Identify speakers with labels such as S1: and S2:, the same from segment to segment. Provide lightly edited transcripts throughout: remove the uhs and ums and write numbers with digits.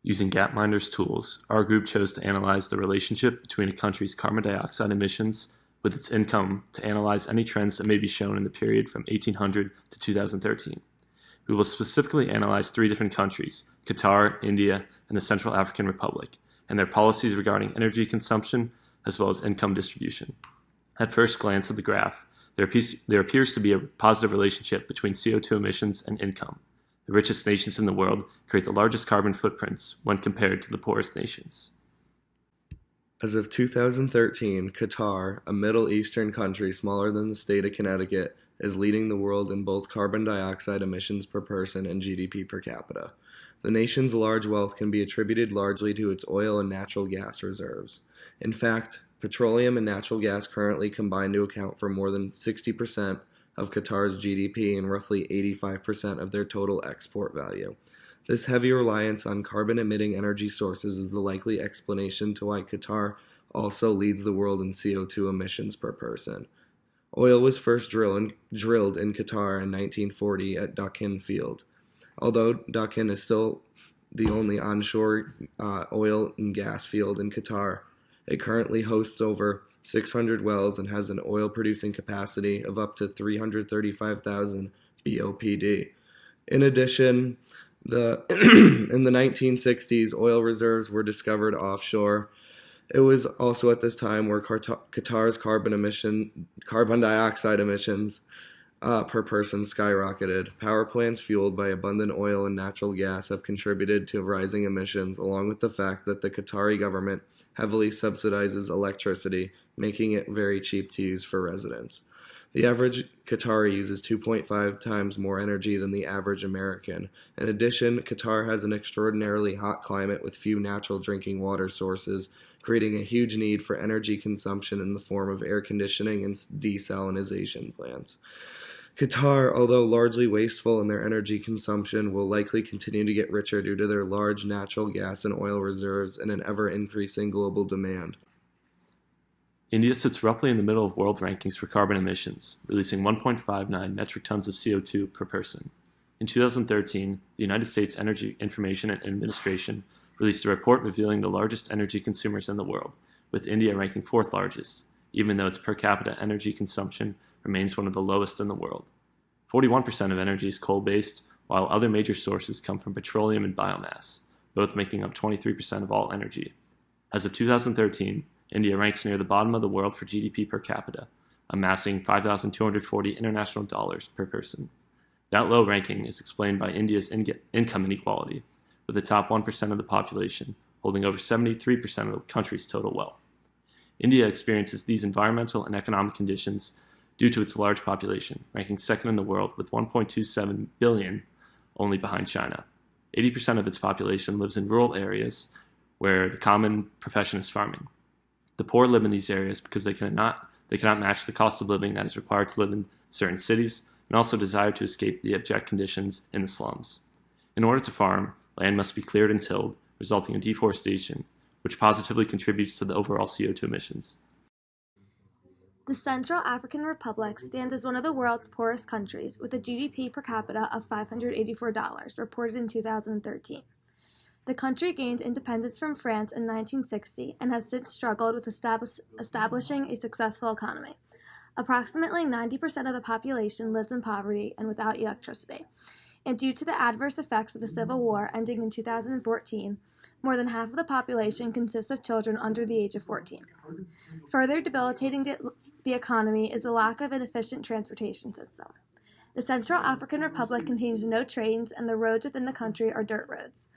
S1: Using Gapminder's tools, our group chose to analyze the relationship between a country's carbon dioxide emissions with its income to analyze any trends that may be shown in the period from 1800 to 2013. We will specifically analyze three different countries, Qatar, India, and the Central African Republic, and their policies regarding energy consumption as well as income distribution. At first glance of the graph, there appears to be a positive relationship between CO2 emissions and income. The richest nations in the world create the largest carbon footprints when compared to the poorest nations.
S2: As of 2013, Qatar, a Middle Eastern country smaller than the state of Connecticut, is leading the world in both carbon dioxide emissions per person and GDP per capita. The nation's large wealth can be attributed largely to its oil and natural gas reserves. In fact, petroleum and natural gas currently combine to account for more than 60% of Qatar's GDP and roughly 85% of their total export value. This heavy reliance on carbon-emitting energy sources is the likely explanation to why Qatar also leads the world in CO2 emissions per person. Oil was first drilled in Qatar in 1940 at Dukhan Field. Although Dukhan is still the only onshore oil and gas field in Qatar, it currently hosts over 600 wells and has an oil-producing capacity of up to 335,000 BOPD. In addition, in the 1960s, oil reserves were discovered offshore. It was also at this time where Qatar's carbon dioxide emissions per person skyrocketed. Power plants fueled by abundant oil and natural gas have contributed to rising emissions, along with the fact that the Qatari government heavily subsidizes electricity, making it very cheap to use for residents. The average Qatari uses 2.5 times more energy than the average American. In addition, Qatar has an extraordinarily hot climate with few natural drinking water sources, creating a huge need for energy consumption in the form of air conditioning and desalination plants. Qatar, although largely wasteful in their energy consumption, will likely continue to get richer due to their large natural gas and oil reserves and an ever-increasing global demand.
S1: India sits roughly in the middle of world rankings for carbon emissions, releasing 1.59 metric tons of CO2 per person. In 2013, the United States Energy Information and Administration released a report revealing the largest energy consumers in the world, with India ranking fourth largest, even though its per capita energy consumption remains one of the lowest in the world. 41% of energy is coal-based, while other major sources come from petroleum and biomass, both making up 23% of all energy. As of 2013, India ranks near the bottom of the world for GDP per capita, amassing $5,240 international dollars per person. That low ranking is explained by India's income inequality, with the top 1% of the population holding over 73% of the country's total wealth. India experiences these environmental and economic conditions due to its large population, ranking second in the world with 1.27 billion, only behind China. 80% of its population lives in rural areas where the common profession is farming. The poor live in these areas because they cannot match the cost of living that is required to live in certain cities, and also desire to escape the abject conditions in the slums. In order to farm, land must be cleared and tilled, resulting in deforestation, which positively contributes to the overall CO2 emissions.
S3: The Central African Republic stands as one of the world's poorest countries, with a GDP per capita of $584, reported in 2013. The country gained independence from France in 1960 and has since struggled with establishing a successful economy. Approximately 90% of the population lives in poverty and without electricity, and due to the adverse effects of the Civil War ending in 2014, more than half of the population consists of children under the age of 14. Further debilitating the economy is the lack of an efficient transportation system. The Central African Republic contains no trains, and the roads within the country are dirt roads.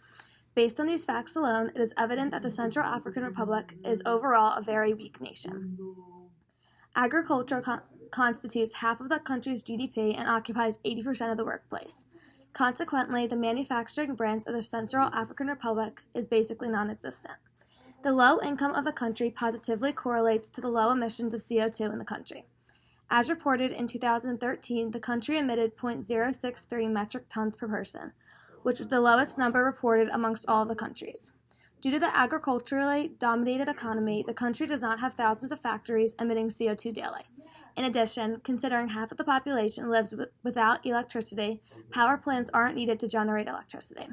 S3: Based on these facts alone, it is evident that the Central African Republic is overall a very weak nation. Agriculture constitutes half of the country's GDP and occupies 80% of the workplace. Consequently, the manufacturing branch of the Central African Republic is basically non-existent. The low income of the country positively correlates to the low emissions of CO2 in the country. As reported in 2013, the country emitted 0.063 metric tons per person, which was the lowest number reported amongst all of the countries. Due to the agriculturally dominated economy, the country does not have thousands of factories emitting CO2 daily. In addition, considering half of the population lives without electricity, power plants aren't needed to generate electricity.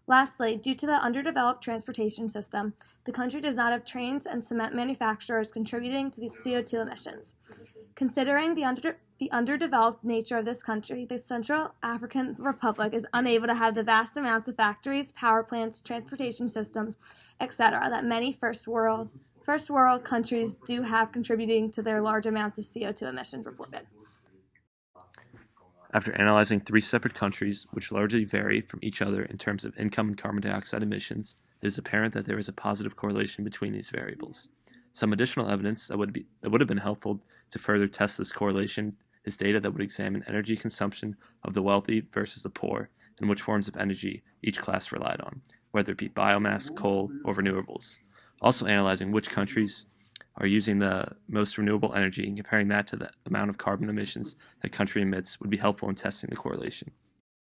S3: Lastly, due to the underdeveloped transportation system, the country does not have trains and cement manufacturers contributing to the CO2 emissions. Considering the underdeveloped nature of this country, the Central African Republic is unable to have the vast amounts of factories, power plants, transportation systems, etc. that many first world countries do have, contributing to their large amounts of CO2 emissions reported.
S1: After analyzing 3 separate countries, which largely vary from each other in terms of income and carbon dioxide emissions, it is apparent that there is a positive correlation between these variables. Some additional evidence that would have been helpful to further test this correlation is data that would examine energy consumption of the wealthy versus the poor, and which forms of energy each class relied on, whether it be biomass, coal, or renewables. Also analyzing which countries are using the most renewable energy and comparing that to the amount of carbon emissions that country emits would be helpful in testing the correlation.